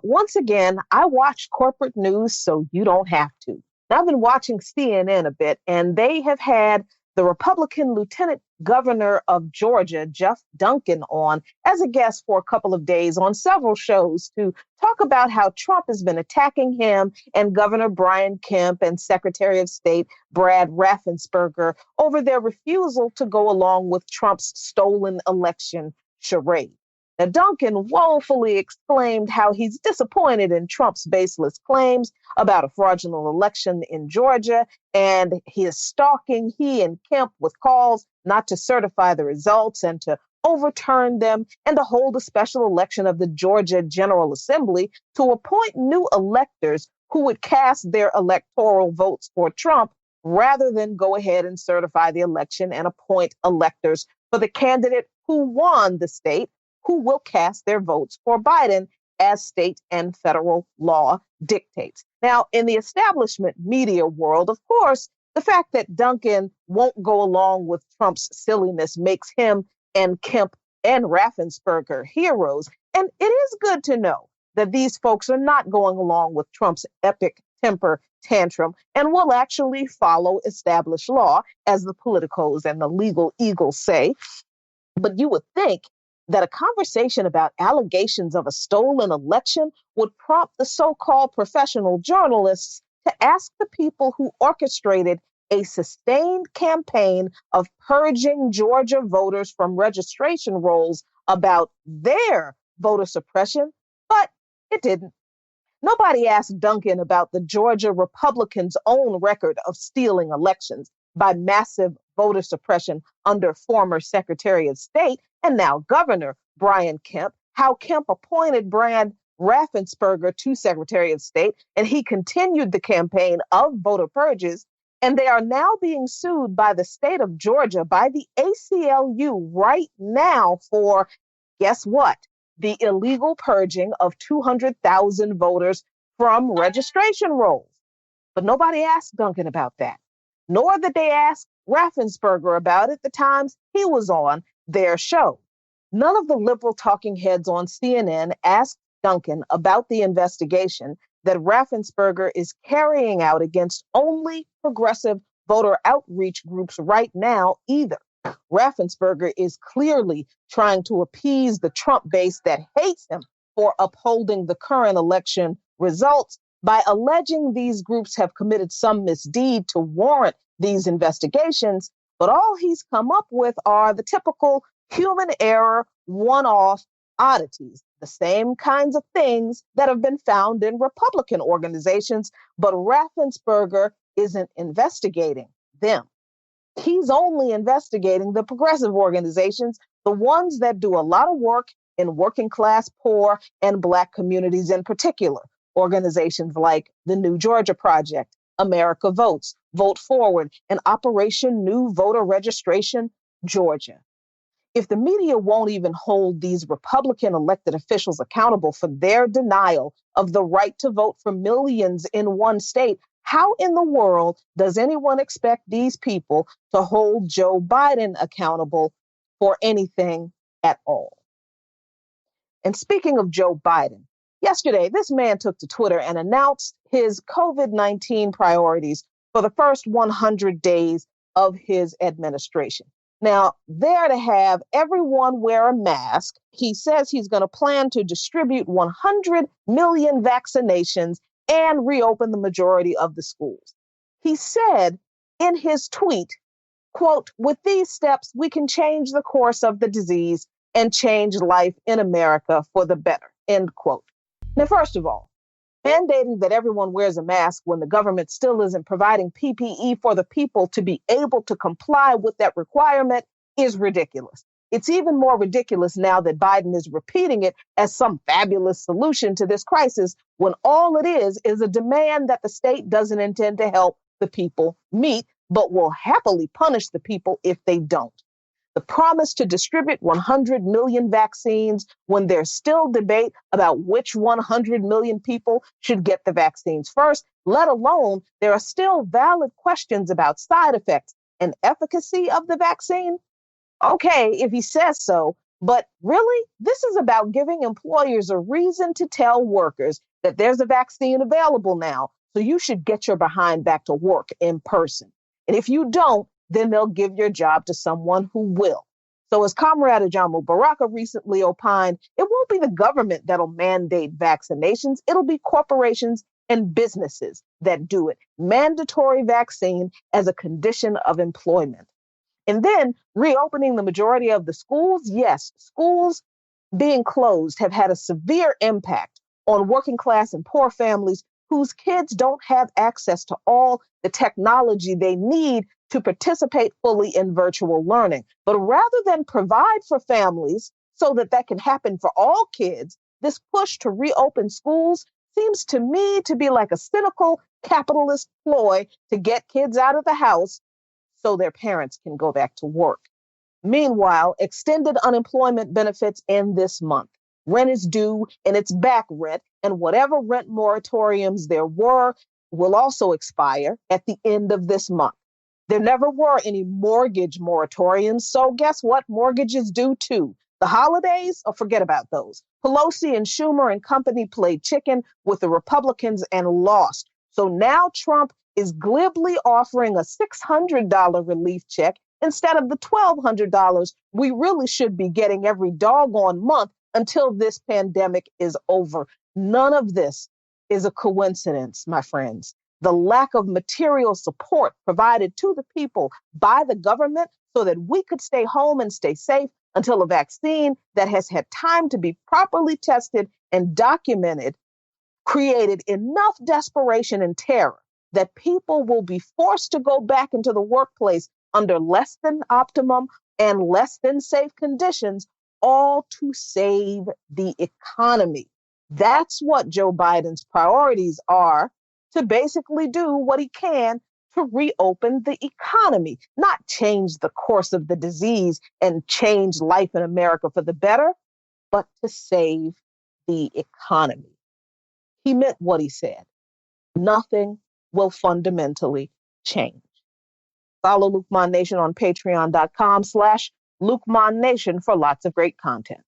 Once again, I watch corporate news so you don't have to. I've been watching CNN a bit, and they have had the Republican Lieutenant Governor of Georgia, Jeff Duncan, on as a guest for a couple of days on several shows to talk about how Trump has been attacking him and Governor Brian Kemp and Secretary of State Brad Raffensperger over their refusal to go along with Trump's stolen election charade. Now, Duncan woefully exclaimed how he's disappointed in Trump's baseless claims about a fraudulent election in Georgia, and he is stalking he and Kemp with calls not to certify the results and to overturn them and to hold a special election of the Georgia General Assembly to appoint new electors who would cast their electoral votes for Trump rather than go ahead and certify the election and appoint electors for the candidate who won the state, who will cast their votes for Biden as state and federal law dictates. Now, in the establishment media world, of course, the fact that Duncan won't go along with Trump's silliness makes him and Kemp and Raffensperger heroes. And it is good to know that these folks are not going along with Trump's epic temper tantrum and will actually follow established law, as the politicos and the legal eagles say. But you would think that a conversation about allegations of a stolen election would prompt the so-called professional journalists to ask the people who orchestrated a sustained campaign of purging Georgia voters from registration rolls about their voter suppression, but it didn't. Nobody asked Duncan about the Georgia Republicans' own record of stealing elections by massive voter suppression under former Secretary of State and now Governor Brian Kemp, how Kemp appointed Brad Raffensperger to Secretary of State, and he continued the campaign of voter purges, and they are now being sued by the state of Georgia, by the ACLU right now for, guess what? The illegal purging of 200,000 voters from registration rolls. But nobody asked Duncan about that, nor did they ask Raffensperger about it the times he was on their show. None of the liberal talking heads on CNN asked Duncan about the investigation that Raffensperger is carrying out against only progressive voter outreach groups right now either. Raffensperger is clearly trying to appease the Trump base that hates him for upholding the current election results by alleging these groups have committed some misdeed to warrant these investigations. But all he's come up with are the typical human error, one-off oddities, the same kinds of things that have been found in Republican organizations, but Raffensperger isn't investigating them. He's only investigating the progressive organizations, the ones that do a lot of work in working class, poor, and Black communities in particular. Organizations like the New Georgia Project, America Votes, Vote Forward, and Operation New Voter Registration Georgia. If the media won't even hold these Republican elected officials accountable for their denial of the right to vote for millions in one state, how in the world does anyone expect these people to hold Joe Biden accountable for anything at all? And speaking of Joe Biden, yesterday, this man took to Twitter and announced his COVID-19 priorities for the first 100 days of his administration. Now, they're to have everyone wear a mask. He says he's going to plan to distribute 100 million vaccinations and reopen the majority of the schools. He said in his tweet, quote, "With these steps, we can change the course of the disease and change life in America for the better," end quote. Now, first of all, mandating that everyone wears a mask when the government still isn't providing PPE for the people to be able to comply with that requirement is ridiculous. It's even more ridiculous now that Biden is repeating it as some fabulous solution to this crisis when all it is a demand that the state doesn't intend to help the people meet, but will happily punish the people if they don't. The promise to distribute 100 million vaccines when there's still debate about which 100 million people should get the vaccines first, let alone there are still valid questions about side effects and efficacy of the vaccine. Okay, if he says so, But really, this is about giving employers a reason to tell workers that there's a vaccine available now, so you should get your behind back to work in person. And if you don't, then they'll give your job to someone who will. So, as Comrade Ajamu Baraka recently opined, it won't be the government that'll mandate vaccinations, it'll be corporations and businesses that do it. Mandatory vaccine as a condition of employment. And then reopening the majority of the schools, yes, schools being closed have had a severe impact on working class and poor families whose kids don't have access to all the technology they need to participate fully in virtual learning. But rather than provide for families so that that can happen for all kids, this push to reopen schools seems to me to be like a cynical capitalist ploy to get kids out of the house so their parents can go back to work. Meanwhile, extended unemployment benefits end this month. Rent is due and it's back rent, and whatever rent moratoriums there were will also expire at the end of this month. There never were any mortgage moratoriums, so guess what? Mortgages due too. The holidays, oh, forget about those. Pelosi and Schumer and company played chicken with the Republicans and lost. So now Trump is glibly offering a $600 relief check instead of the $1,200 we really should be getting every doggone month until this pandemic is over. None of this is a coincidence, my friends. The lack of material support provided to the people by the government so that we could stay home and stay safe until a vaccine that has had time to be properly tested and documented created enough desperation and terror that people will be forced to go back into the workplace under less than optimum and less than safe conditions, all to save the economy. That's what Joe Biden's priorities are, to basically do what he can to reopen the economy, not change the course of the disease and change life in America for the better, but to save the economy. He meant what he said. Nothing will fundamentally change. Follow Lukman Nation on patreon.com/LukmanNation for lots of great content.